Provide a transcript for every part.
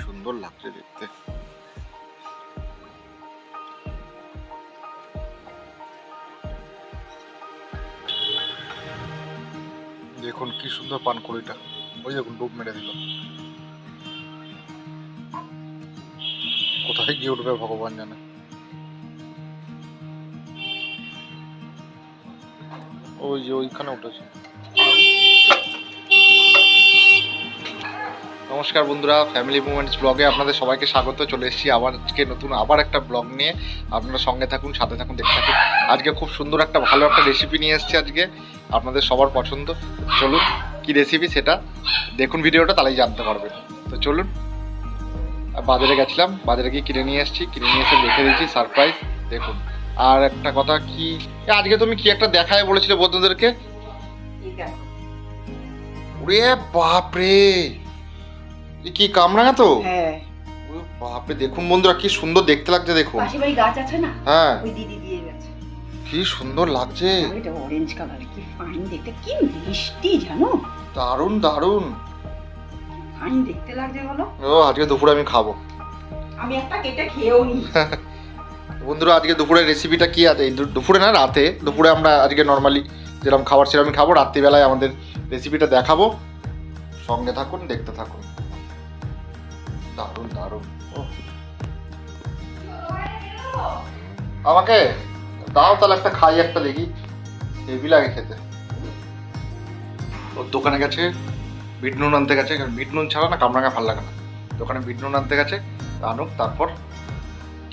সুন্দর লাগছে দেখতে। দেখুন কি সুন্দর পানকুড়িটা, ওই দেখুন ডুব মেরে দিল। কোথায় গিয়ে উঠবে ভগবান জানে। ওই যে ওইখানে উঠেছে। নমস্কার বন্ধুরা, ফ্যামিলি মুভমেন্টস ব্লগে আপনাদের সবাইকে স্বাগত। চলে এসেছি আজকে নতুন একটা ব্লগ নিয়ে। আপনারা সঙ্গে থাকুন, সাথে থাকুন, দেখতে থাকুন। আজকে খুব সুন্দর ভালো একটা রেসিপি নিয়ে এসেছি আজকে, আপনাদের সবার পছন্দ। চলুন কি রেসিপি সেটা দেখুন ভিডিওটা, তাহলেই জানতে পারবেন। তো চলুন। বাজারে গেছিলাম, বাজারে গিয়ে কিনে নিয়ে এসে রেখে দিয়েছি সারপ্রাইজ। দেখুন। আর একটা কথা কি, আজকে তুমি কি একটা দেখায় বলেছিলে বন্ধুদেরকে? ওরে বাপরে, কি কামরাঙা তো? হ্যাঁ। বাপরে দেখুন বন্ধুরা, কি সুন্দর দেখতে লাগছে। দেখুন পাশে বাড়ি গাছ আছে না, হ্যাঁ, ওই দিদি দিয়ে গেছে। কি সুন্দর লাগছে। এটা অরেঞ্জ কালার, কি ফাইন দেখতে, কি মিষ্টি জানো। দারুণ দারুণ ফাইন দেখতে লাগছে বলো। ও আজকে দুপুরে আমি খাবো। আমি একটা কেটে খেয়েও নি। বন্ধুরা আজকে দুপুরের রেসিপিটা কি আছে? দুপুরে না, রাতে। দুপুরে আমরা আজকে নর্মালি যেরকম খাবার সেরকমই খাবো, রাত্রিবেলায় আমাদের রেসিপিটা দেখাবো। সঙ্গে থাকুন, দেখতে থাকুন। দারুণ দারুণ। আমাকে দাও তাহলে একটা, খাই একটা, দেখি হেভি লাগে খেতে। ওর দোকানে গেছে বিট নুন আনতে গেছে, বিট নুন ছাড়া না কামরাঙা ভালো লাগে না। দোকানে বিট নুন আনতে গেছে, আনুক, তারপর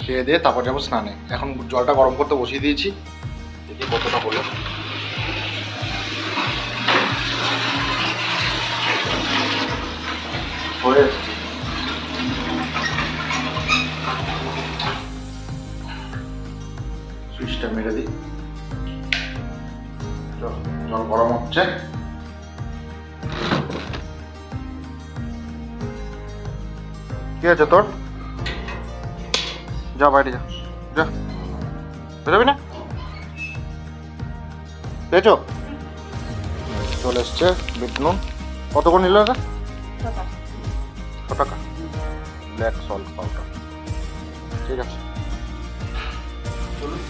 খেয়ে দিয়ে তারপর যাবো স্নানে। এখন জলটা গরম করতে বসিয়ে দিয়েছি, দেখি কতটা হলো। হয়ে সুইচটা মেরে দিই। জল গরম হচ্ছে। কি আছে তোর? যা বাইরে যা, যা, বেরোবি না? পেয়েছো? চলে এসছে বিট নুন। কত করে নিল এটা? 6 টাকা। ব্ল্যাক সল্ট পাউডার, ঠিক আছে। চলুন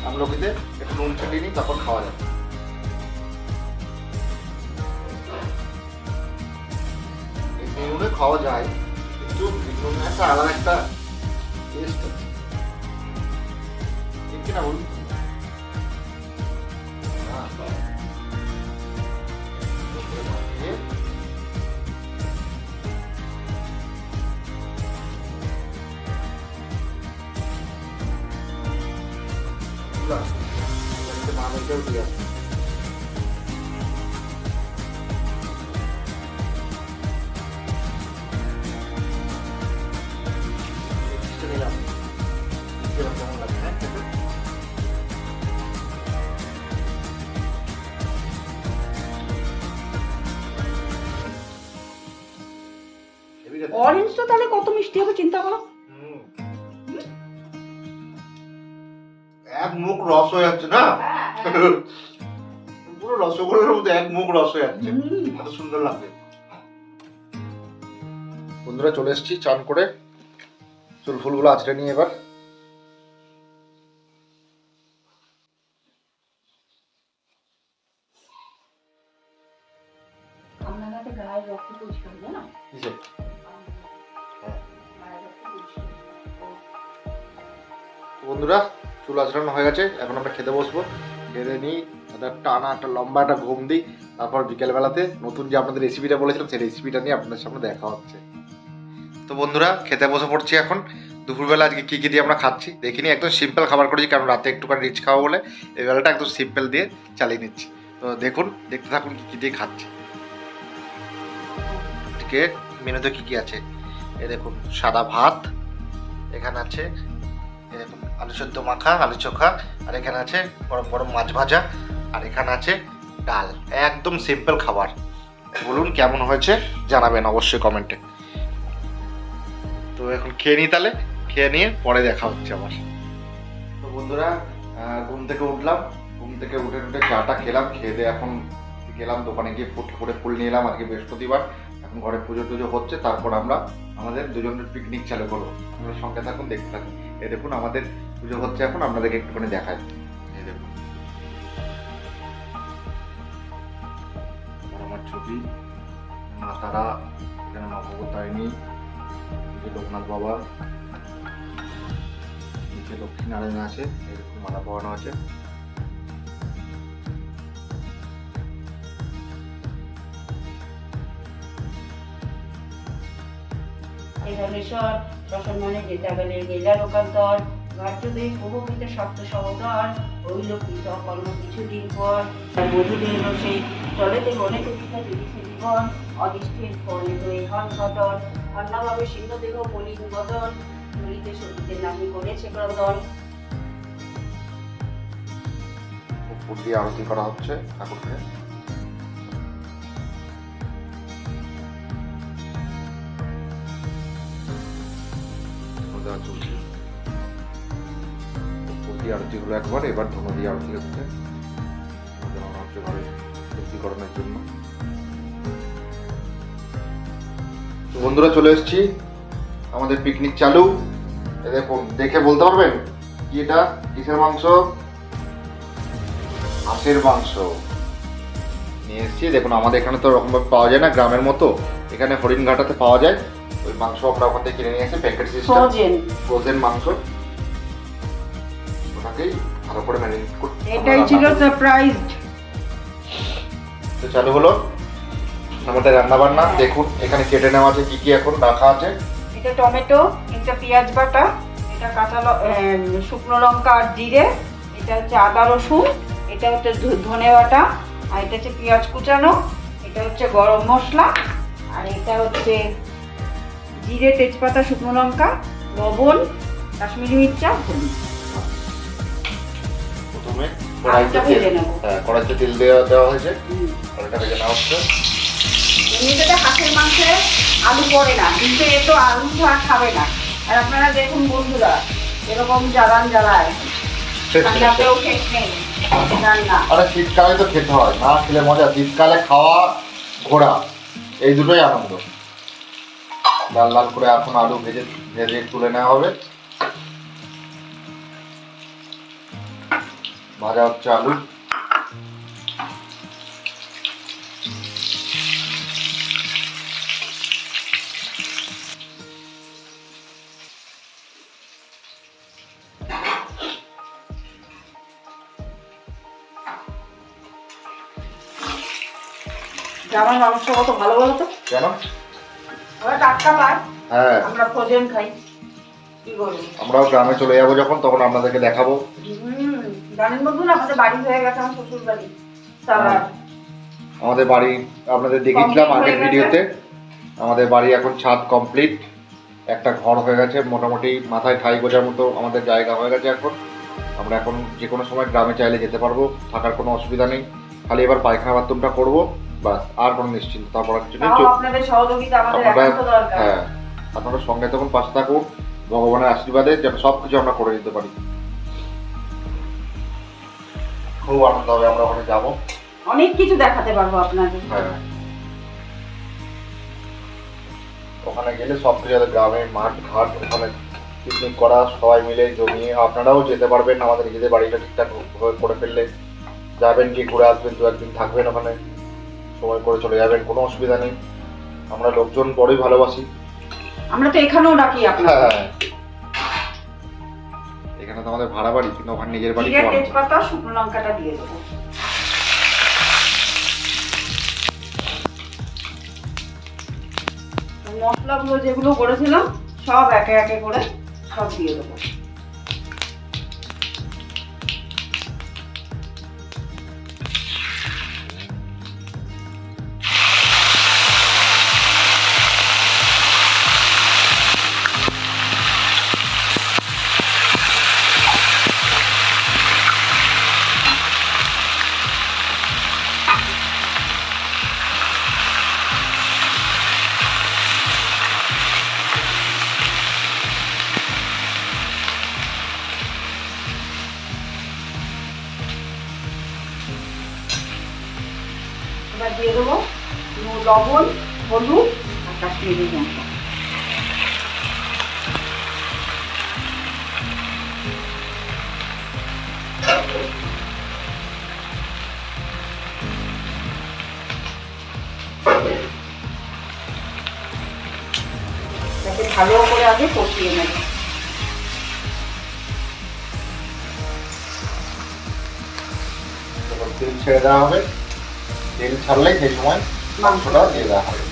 আমলকিতে একটু নুন ছিটিয়ে নিই, তারপর খাওয়া যাবে। এই নুনে খাওয়া যায়, কিন্তু বিট নুনে একটা আলাদা একটা টেস্ট আছে, ঠিক কিনা বলুন? অরেঞ্জটা তাহলে কত মিষ্টি হবে চিন্তা করো। এক মুখ রস হয়ে যাচ্ছে না, পুরো রসগোল্লার মধ্যে এক মুখ রস হয়ে যাচ্ছে, এত সুন্দর লাগবে। বন্ধুরা চলে এসেছি চান করে, চুল ফুলগুলো আঁচড়ে নিয়ে এবার। বন্ধুরা চুল আঁচড়ানো হয়ে গেছে, এখন আমরা খেতে বসবো। খেতে নিই, একটা লম্বা একটা ঘুম দিই, তারপর বিকেলবেলাতে নতুন যে আপনাদের রেসিপিটা বলেছিলাম সেই রেসিপিটা নিয়ে আপনাদের সামনে দেখা হচ্ছে। তো বন্ধুরা খেতে বসে পড়ছি এখন। দুপুরবেলা আজকে কী কী দিয়ে আমরা খাচ্ছি দেখিনি, একদম সিম্পল খাবার করেছি, কারণ রাতে একটুখানি রিচ খাওয়া বলে এই বেলাটা একদম সিম্পল দিয়ে চালিয়ে নিচ্ছি। তো দেখুন, দেখতে থাকুন কী কী দিয়ে খাচ্ছি। আজকে মেনুতে কী কী আছে এ দেখুন। সাদা ভাত, এখানে আছে এ দেখুন আলু সেদ্ধ মাখা, আলু চোখা, আর এখানে আছে গরম গরম মাছ ভাজা, আর এখানে আছে ডাল। একদম সিম্পল খাবার। বলুন কেমন হয়েছে, জানাবেন অবশ্যই কমেন্টে। তো এখন খেয়ে নিই, তাহলে খেয়ে নিয়ে পরে দেখা হচ্ছে আবার। তো বন্ধুরা ঘুম থেকে উঠলাম, ঘুম থেকে উঠে চাটা খেলাম, খেয়ে দিয়ে এখন গেলাম দোকানে গিয়ে ঠাকুরের ফুল নিয়ে এলাম। আজকে বৃহস্পতিবার, এখন ঘরে পুজো টুজো হচ্ছে, তারপর আমরা আমাদের দুজনের পিকনিক চালু করবো। আপনারা সঙ্গে থাকুন, দেখতে থাকুন। এই দেখুন আমাদের পুজো হচ্ছে এখন, আপনাদেরকে একটুখানি দেখায়। এই দেখুন আমার ছবি, মা তারা, এখানে নবতারিণী, যে লোকনাথ বাবা, নিচে লক্ষ্মী নারায়ণ আছে, এরকম মালা পরানো আছে। এই ধনেশ্বর শ্মশানে যেতাবেলে গেলা লোকান্তর গার্যদেব বহুমিতে সপ্ত সহোদর হইল কৃত কর্ম কিছুদিন পর বধূদের সেই চলেতে বনে কথিত জিনিসে জীবন অদৃষ্টের ফলে হয়ে হন ঘটন অন্যভাবে সিংহদেহ মলিন বদন ধরিতে সতীতে নামি করেছে ক্রদন। উপর দিয়ে আরতি করা হচ্ছে ঠাকুরকে। চলছে উপর দিয়ে আরতি হলো একবার, এবার ধনু দিয়ে আরতি হচ্ছে ঘরে শুদ্ধিকরণের জন্য। তো বন্ধুরা চলে এসেছি, আমাদের পিকনিক চালু। দেখুন, দেখে বলতে পারবেন কি এটা কিসের মাংস? হাঁসের মাংস নিয়ে এসেছি। দেখুন আমাদের এখানে তো ওরকমভাবে পাওয়া যায় না গ্রামের মতো, এখানে হরিণঘাটাতে পাওয়া যায়। ওই মাংস আমরা ওখান থেকে কিনে নিয়ে এসে প্যাকেট সিস্টেম ফ্রোজেন মাংস, ওটাকেই ভালো করে ম্যারিনেট করে এটাই ছিল সারপ্রাইজ। তো চালু হলো আমাদের রান্না বান্না। দেখুন এখানে কেটে নেওয়া আছে কি কি এখন রাখা আছে। এটা টমেটো, এটা পেঁয়াজ বাটা, এটা কাঁচা শুকনো লঙ্কা আর জিরে, এটা হচ্ছে আদা রসুন, এটা হচ্ছে ধনে বাটা, আর এটা হচ্ছে পেঁয়াজ কুচানো, এটা হচ্ছে গরম মশলা, আর এটা হচ্ছে জিরে তেজপাতা শুকনো লঙ্কা লবণ কাশ্মীরি মির্চা হলুদ। প্রথমে কড়াইতে তেল দেওয়া হয়েছে, কড়াইটা ভেজে নেওয়া হচ্ছে। এমনিতে হাঁসের মাংসে আলু পড়ে না, কিন্তু এ তো আলু ছাড়া খাবে না। আর আপনারা দেখুন বন্ধুরা এরকম জ্বালান জ্বালায়, ঠান্ডাতেও শেষ নেই রান্না। আরে শীতকালে তো খেতে হয়, না খেলে মজা। শীতকালে খাওয়া ঘোরা এই দুটোই আনন্দ। লাল লাল করে এখন আলু ভেজে ভেজে তুলে নেওয়া হবে। ভাজা হচ্ছে আলু। আমার মাংস কত ভালো বলো তো? কেন? ওরা টাটকা পায়, হ্যাঁ আমরা ফ্রোজেন খাই। কি বলবো, আমরাও গ্রামে চলে যাবো যখন, তখন আপনাদেরকে দেখাবো। জানেন বন্ধুরা আমাদের বাড়ি হয়ে গেছে, আমার শ্বশুর বাড়ি সাভার। আমাদের বাড়ি আপনাদের দেখিয়েছিলাম আগের ভিডিওতে। আমাদের বাড়ি এখন ছাদ কমপ্লিট, একটা ঘর হয়ে গেছে, মোটামুটি মাথায় ঠাই গোজার মতো আমাদের জায়গা হয়ে গেছে এখন। আমরা এখন যে কোনো সময় গ্রামে চাইলে যেতে পারবো, থাকার কোনো অসুবিধা নেই। খালি এবার পায়খানা বাথরুমটা করবো, বাস, আর কোনো নিশ্চিন্তা করার জন্য। আপনাদের সহযোগিতা আমাদের একান্ত দরকার। হ্যাঁ, আপনারা সঙ্গে তখন পাশে থাকুন, ভগবানের আশীর্বাদে যেন সব কিছু আমরা করে দিতে পারি। খুব আনন্দ হবে, আমরা ওখানে যাবো, অনেক কিছু দেখাতে পারবো আপনাদের। হ্যাঁ ওখানে গেলে সব কিছু, গ্রামে মাঠ ঘাট, ওখানে পিকনিক করা, সবাই মিলে জমিয়ে। আপনারাও যেতে পারবেন, আমাদের নিজেদের বাড়িটা ঠিকঠাক করে ফেললে যাবেন, গিয়ে ঘুরে আসবেন, 2-1 দিন থাকবেন ওখানে, সময় করে চলে যাবেন, কোনো অসুবিধা নেই। আমরা লোকজন বড়ই ভালোবাসি। আমরা তো এখানেও রাখি আপনাদের। হ্যাঁ এখানে তো আমাদের ভাড়া বাড়ি, কিন্তু ওখানে নিজের বাড়ি। জিরে তেজপাতা শুকনো লঙ্কাটা দিয়ে দেবো। মশলাগুলো যেগুলো করেছিলাম সব একে একে করে সব দিয়ে দেবো। এবার দিয়ে দেবো লবণ হলুদ কাশ্মীরি লঙ্কা। তাকে ভালো করে আগে কষিয়ে নেব। তেল ছেড়ে দেওয়া হবে, তেল ছাড়লে সেই সময় মাংসটা দিয়ে দেওয়া হবে।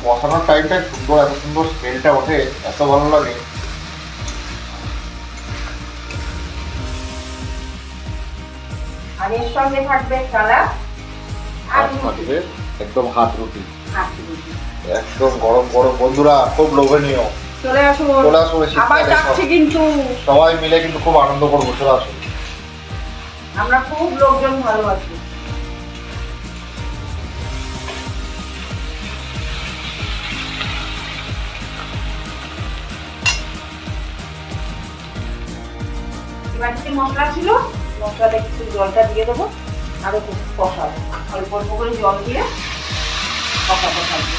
কষানোর টাইমটা সুন্দর, এত সুন্দর স্মেলটা ওঠে, এত ভালো লাগে। আর এর সঙ্গে থাকবে সালাদ আর থাকবে একদম হাত রুটি, রুটি। একদম গরম গরম। বন্ধুরা খুব লোভনীয়, চলে আসুন। চলে আসুন। আবার যাচ্ছি কিন্তু সবাই মিলে কিন্তু খুব আনন্দ করবো। চলে আসুন, আমরা খুব লোকজন ভালোবাসি। বাড়িতে মশলা ছিল, মশলাটা একটু জলটা দিয়ে দেবো, আরো কষাবো। অল্প অল্প করে জল দিয়ে কষাবো থাকবে।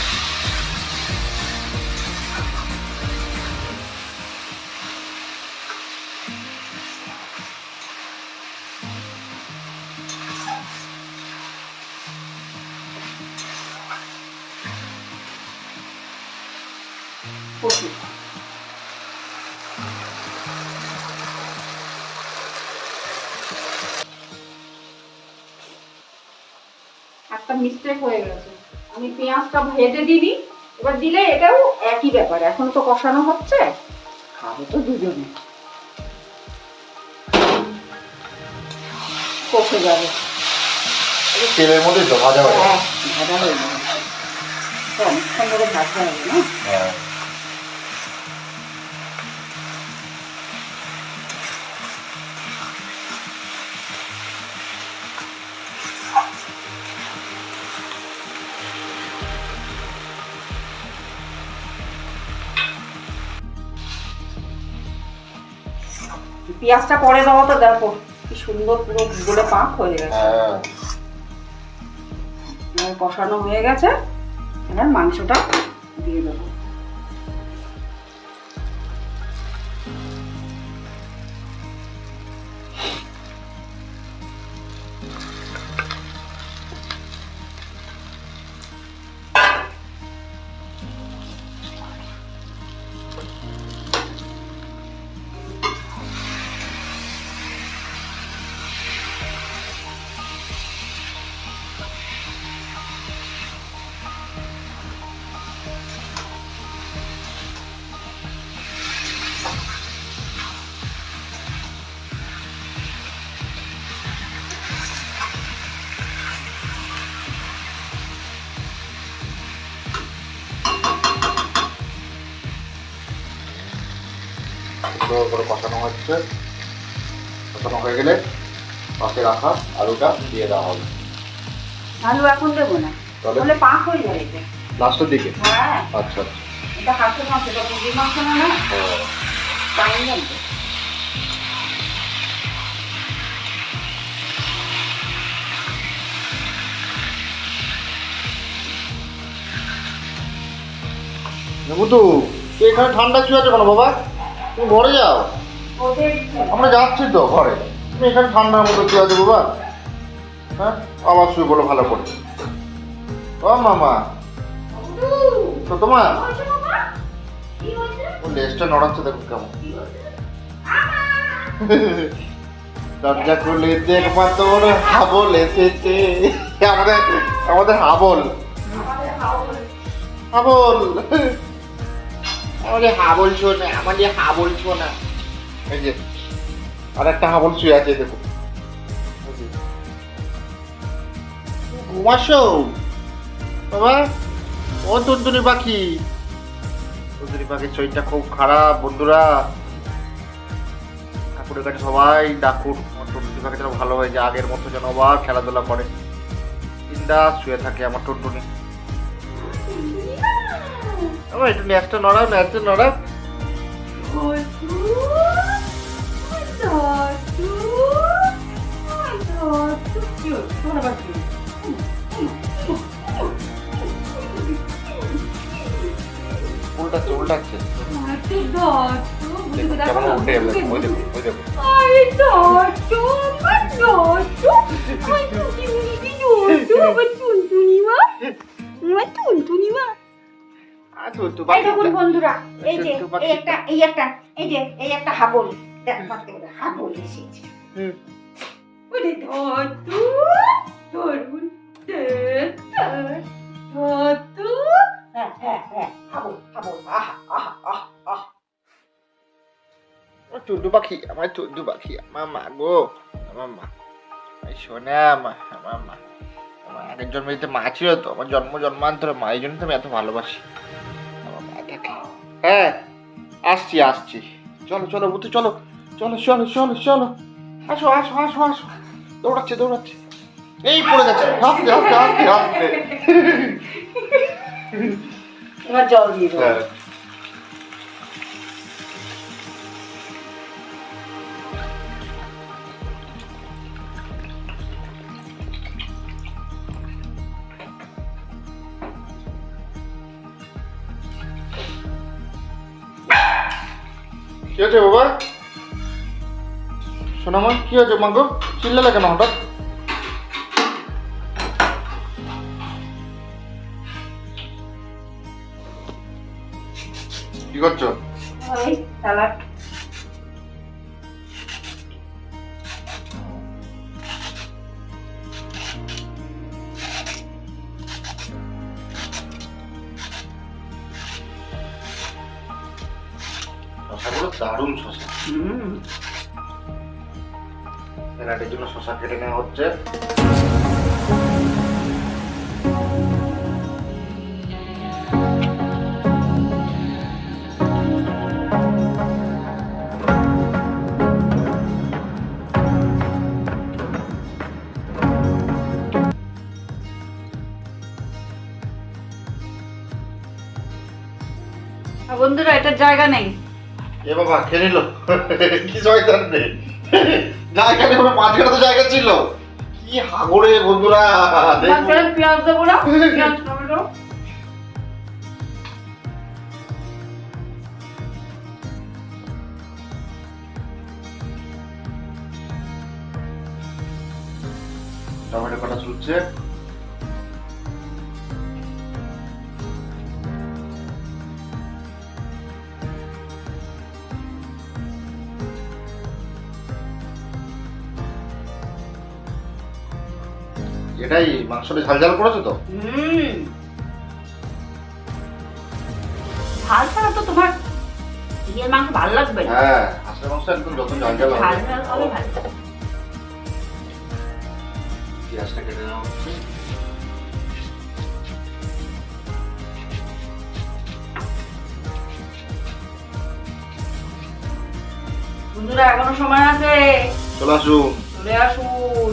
কষি একটা মিস্টেক হয়ে গেছে, আমি পেঁয়াজটা ভেজে দিইনি, এবার দিলে এটাও একই ব্যাপার। এখন তো কষানো হচ্ছে, খাবো তো দুজনে, কষে যাবে। তেলের মধ্যে ভাজা হয়ে যাবে। হ্যাঁ, ভাজা হয়ে যাবে, অনেকক্ষণ ধরে ভাজা হবে না। হ্যাঁ, পেঁয়াজটা পরে দেওয়া তো দেখো কি সুন্দর পুরো গোলে পাক হয়ে গেছে। কষানো হয়ে গেছে, এবার মাংসটা দিয়ে দেবো। সুন্দর করে কষানো হচ্ছে। কষানো হয়ে গেলে পাশে রাখা আলুটা দিয়ে দেওয়া হবে। আলু এখন দেবো না, তাহলে পাক হয়ে যাবে এটা লাস্টের দিকে। হ্যাঁ, আচ্ছা, এটা হাঁসের মাংস, এটা মুরগির মাংস না, না টাইম লাগবে। বুধু, তুই এখানে ঠান্ডা শুয়ে আছো কেন বাবা? তুমি ঘরে যাও। আমরা যাচ্ছি তো ঘরে, তুমি এখানে ঠান্ডার মতো শুয়ে আছো বাবা। হ্যাঁ, আবার শুয়ে বলো ভালো করে। ও মামা, তো তোমার লেজটা নড়াচ্ছে, দেখো কেমন। দরজা খুলে দেখবা তোর হাবল এসেছে। আমাদের আমাদের হাবল হাবল আমাদের হাবল শোনা, আমাদের হাবল শোনা। এই যে আর একটা হাবল শুয়ে আছে, দেখো। ঘুমাসো বাবা? ও টুনটুনি পাখি, টুনটুনি পাখির শরীরটা খুব খারাপ বন্ধুরা। ঠাকুরের কাছে সবাই ডাকুন আমার টুনটুনি পাখি যেন ভালো হয়ে যায়, আগের মতো যেন আবার খেলাধুলা করে। বিন্দাস শুয়ে থাকে আমার টুনটুনি। আমার একটু ন্যাচটা নড়াও, ন্যাচটা নড়াও। উল্টাচ্ছে উল্টাচ্ছে একটু ধরতো, দেখো কেমন উল্টে যাবে, ওই দেখো ওই দেখো। আরে ধরতো, আমার ধরতো, আমার টুনটুনি ধরতো, আমার টুনটুনি মা, আমার টুনটুনি মা। এই দেখুন বন্ধুরা, এই যে এই একটা হাবল, দেখ হাবল এসেছে। ওরে ধরতো, ধরুন, ধরতো, হ্যাঁ হ্যাঁ হ্যাঁ, হাবল হাবল, আহা আহা আহা আহা। টুটু পাখি, আমার টুটু পাখি, আমার মা গো, আমার মা, শোনা মা, আমার মা। আমার আগের জন্মে মা ছিল তো, আমার জন্মান্তরে মা, এই জন্য তো আমি এত ভালোবাসি আমার মাটাকে। হ্যাঁ আসছি আসছি, চলো চলো বুতু, চলো চলো চলো চলো চলো, আসো আসো আসো আসো, দৌড়াচ্ছে দৌড়াচ্ছে, এই পড়ে যাচ্ছে, আস্তে আস্তে আস্তে আস্তে। এবার জল দিয়ে দেবো। হ্যাঁ কি হয়েছে বাবা? শোনা মা, কি হয়েছে মা গো? চিল্লালে কেন হঠাৎ? কি করছো? ওই সালাড। শশাগুলো দারুণ শশা, স্যালাডের জন্য শশা কেটে নেওয়া হচ্ছে। বন্ধুরা, এটার জায়গা নেই। এ বাবা খেয়ে নিল, কি শয়তান রে, জায়গা নেই, মাঝখানে তো জায়গা ছিল, কি হাগরে বন্ধুরা। পেঁয়াজ দেবো না, পেঁয়াজ টমেটো। টমেটো কাটা চলছে। এটাই মাংসটা ঝাল ঝাল করেছো তো? ঝাল ছাড়া তো তোমার ইয়ের মাংস ভালো লাগবে না। হ্যাঁ, হাঁসের মাংস একদম যত ঝাল ঝাল হবে। ঝাল ঝাল হবে ভালো। পেঁয়াজটা কেটে নেওয়া হচ্ছে। বন্ধুরা, এখনো সময় আছে, চলে আসুন, চলে আসুন।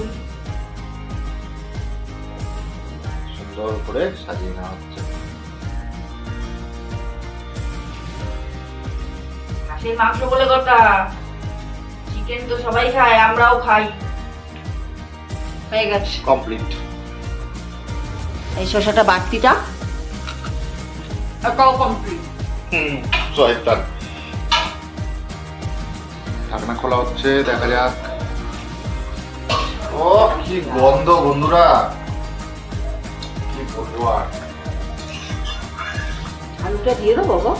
সুন্দর করে সাজিয়ে নেওয়া হচ্ছে। হাঁসের মাংস বলে কথা, চিকেন তো সবাই খায়, আমরাও খাই। হয়ে গেছে, কমপ্লিট। এই শসাটা বাড়তিটা এটাও কমপ্লিট। শয়তান। ঢাকনা খোলা হচ্ছে, দেখা যাক। ও কি গন্ধ বন্ধুরা, কি বলবো আর। আলুটা দিয়ে দেবো গো।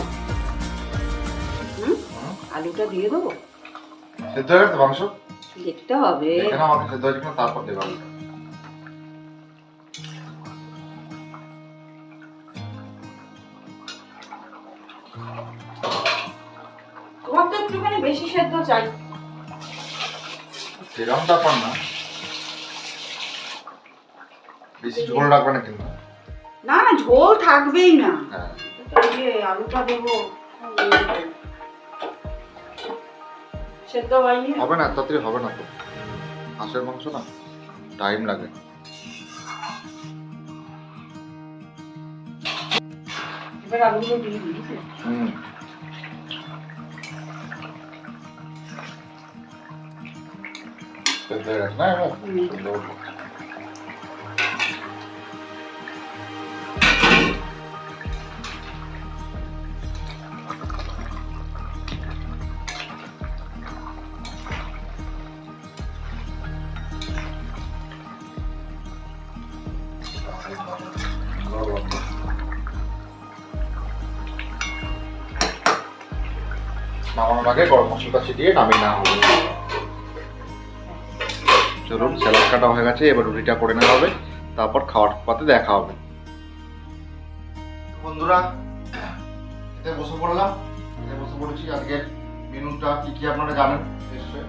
আলুটা দিয়ে দেবো, সেদ্ধ হয়ে গেছে মাংস? দেখতে হবে। দেখে নাও আমাকে সেদ্ধ হয়েছে কিনা, তারপর দেবো আলুটা। তোমার তো একটুখানি বেশি সেদ্ধ চাই। সেরকম ব্যাপার না, বেশি ঝোল রাখবে না কিন্তু। না না, ঝোল থাকবেই না। হ্যাঁ, এই যে আলুটা দেবো, সেদ্ধ হয়নি। হবে না, তাড়াতাড়ি হবে না তো, হাঁসের মাংস না, টাইম লাগে। এবার আলুগুলো দিয়ে দিয়েছে। সেদ্ধ হয়ে গেছে না এবার? সুন্দর। নামানোর আগে গরম মশলাটা ছিটিয়ে নামিয়ে নেওয়া হবে। চলুন, স্যালাড কাটা হয়ে গেছে, এবার রুটিটা করে নেওয়া হবে, তারপর খাওয়ার পাতে দেখা হবে। বন্ধুরা, এতে বসে পড়লাম, এতে বসে পড়েছি। আজকের মেনুটা কি কি আপনারা জানেন নিশ্চয়ই।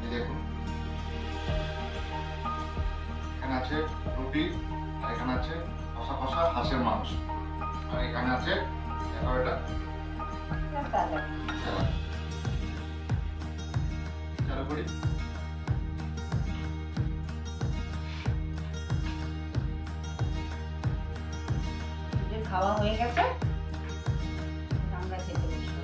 এই দেখুন, এখানে আছে রুটি, আর এখানে আছে কষা কষা হাঁসের মাংস, আর এখানে আছে এটা স্যালাড। চালু করি। খাওয়া হয়ে গেছে, আমরা খেতে বসবো।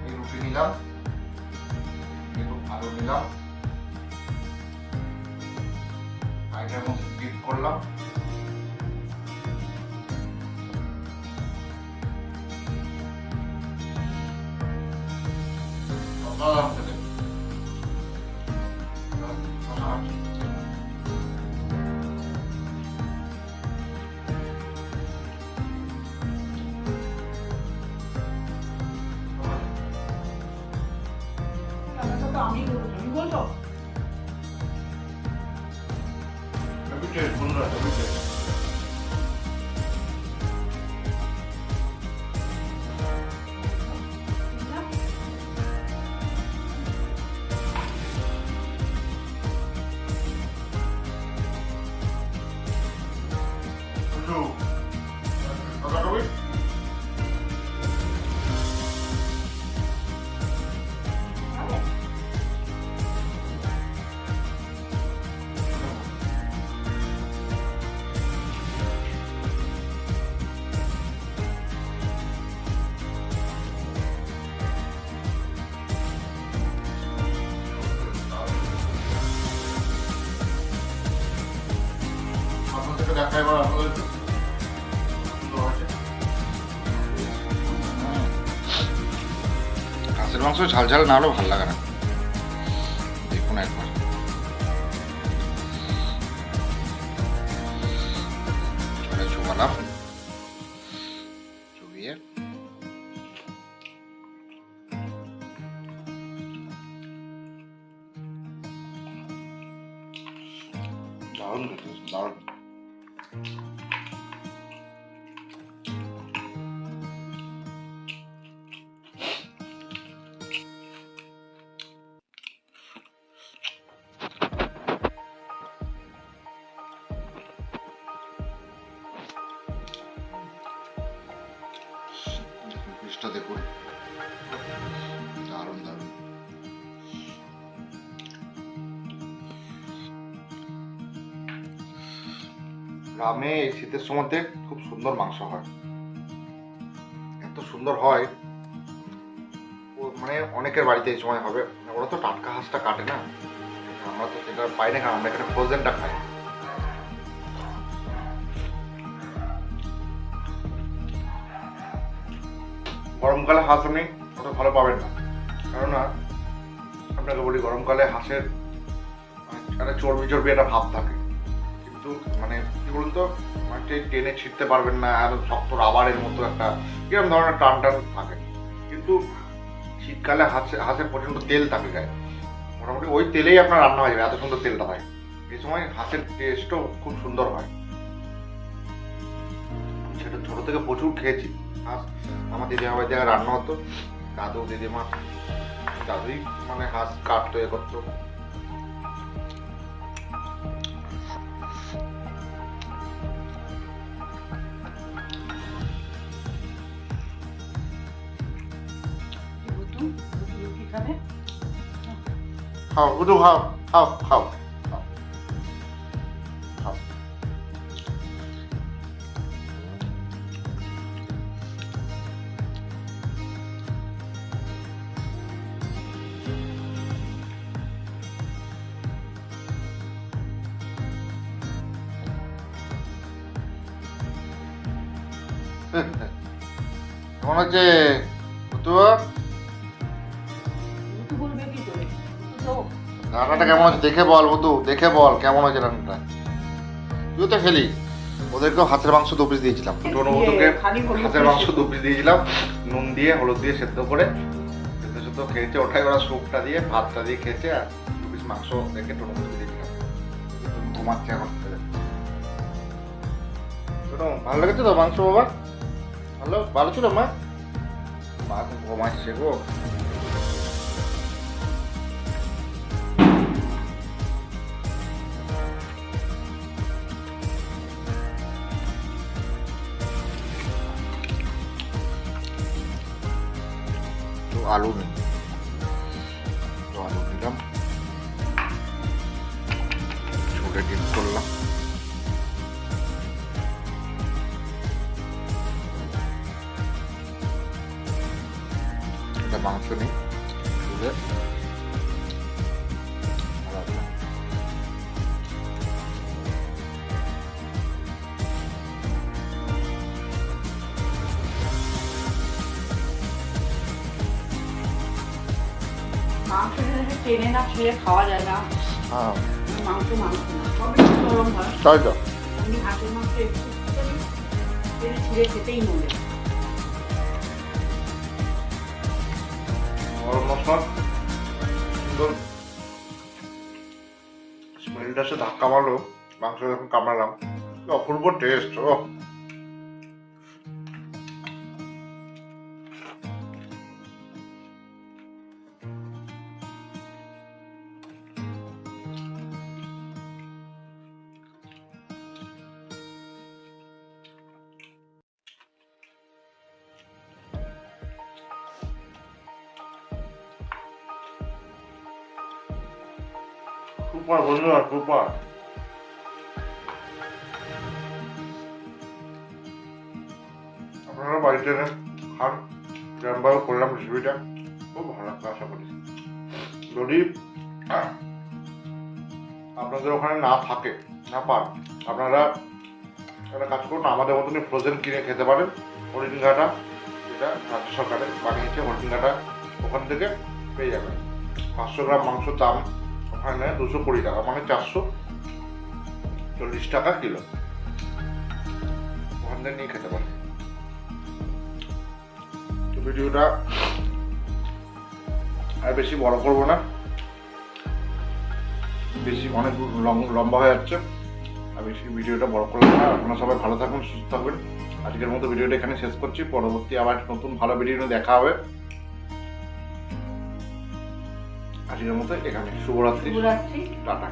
এই রুটি নিলাম, একটু আলু নিলাম, এটার মধ্যে ডিপ করলাম, আমি বলছো দেখাই এবার আপনাদের হাঁসের মাংস ঝাল ঝাল না হলেও ভালো লাগে না। দেখুন একবার, চুবালাম, চুবিয়ে দারুণ খেতে, দারুণ। পিসটা দেখুন, দারুণ দারুণ। গ্রামে এই শীতের সময়তে খুব সুন্দর মাংস হয়, এত সুন্দর হয় মানে অনেকের বাড়িতে এই সময় হবে। ওরা তো টাটকা হাঁসটা কাটে না, আমরা তো সেটা পাই না, কারণ আমরা এখানে ফ্রোজেনটা খাই। গরমকালে হাঁস আপনি অত ভালো পাবেন না, কারণ আপনাকে বলি গরমকালে হাঁসের মানে চর্বি চর্বি একটা ভাব থাকে, কিন্তু মানে কি বলুন তো, মানে টেনে ছিটতে পারবেন না, আর শক্ত রাবারের মতো একটা কিরকম ধরনের টান টান থাকে। কিন্তু শীতকালে হাঁসের প্রচণ্ড তেল থাকে গায়ে, মোটামুটি ওই তেলেই আপনার রান্না হয়ে যাবে, এত সুন্দর তেলটা হয়। এই সময় হাঁসের টেস্টও খুব সুন্দর হয়। সেটা ছোট থেকে প্রচুর খেয়েছি হাঁস। আমার দিদিমা বাড়িতে রান্না হতো, দাদু দিদিমা দাদুই মানে হাঁস কাটতো, এ করতো। খাও গুডু, খাও খাও খাও খাও খাও। কেমন হচ্ছে গুডু? বলবে কি করে? তো রান্নাটা কেমন আছে দেখে বল বধু, দেখে বল কেমন হয়েছে রান্নাটা। তুইও তো খেলি। ওদেরকেও হাতের মাংস 2 পিস দিয়েছিলাম, টোনো মধুকে হাতের মাংস 2 পিস দিয়েছিলাম, নুন দিয়ে হলুদ দিয়ে সেদ্ধ করে সেদ্ধ খেয়েছে। ওটাই ওরা স্যুপটা দিয়ে ভাতটা দিয়ে খেয়েছে, আর 2 পিস মাংস দেখে টোনো মধুকে দিয়েছিলাম। ঘুমাচ্ছে এখন। টোনো ভালো লেগেছে তো মাংস বাবা? ভালো ছিল মা? মা তো ঘুমাচ্ছে গো। আলু নেই, তো আলু নিলাম, ছোটে ডিপ করলাম। এটা মাংস নেই, মাংস টেনে না খেয়ে খাওয়া যায় না। হ্যাঁ মাংস না সবই নরম হয়। তাই তো আমি হাঁসের মাংস একটু টেনে ছিঁড়ে খেতেই মনে। গরম মশলা সুন্দর স্মেলটা সে ধাক্কা মারলো, মাংস যখন কামড়ালাম অপূর্ব টেস্ট। ও সুপার বন্ধুরা, সুপার। আপনারা বাড়িতে এনে খান, যেমনভাবে করলাম রেসিপিটা খুব ভালো লাগবে আশা করি। যদি আপনাদের ওখানে না থাকে, না পান, আপনারা একটা কাজ করুন, আমাদের মতনই ফ্রোজেন কিনে খেতে পারেন। হরিণঘাটা, যেটা রাজ্য সরকারের বানিয়েছে, হরিণঘাটা ওখান থেকে পেয়ে যাবেন। 500 গ্রাম মাংসর দাম ওখানে 220 টাকা, মানে 440 টাকা কিলো। ওখান থেকে নিয়ে খেতে পারেন। তো ভিডিওটা আর বেশি বড় করবো না, বেশি অনেক লম্বা হয়ে যাচ্ছে, আর বেশি ভিডিওটা বড় করবো না। আপনারা সবাই ভালো থাকুন, সুস্থ থাকবেন। আজকের মতো ভিডিওটা এখানে শেষ করছি, পরবর্তী আবার নতুন ভালো ভিডিও নিয়ে দেখা হবে। আজকের মতো এখানে শুভরাত্রি, টাটা।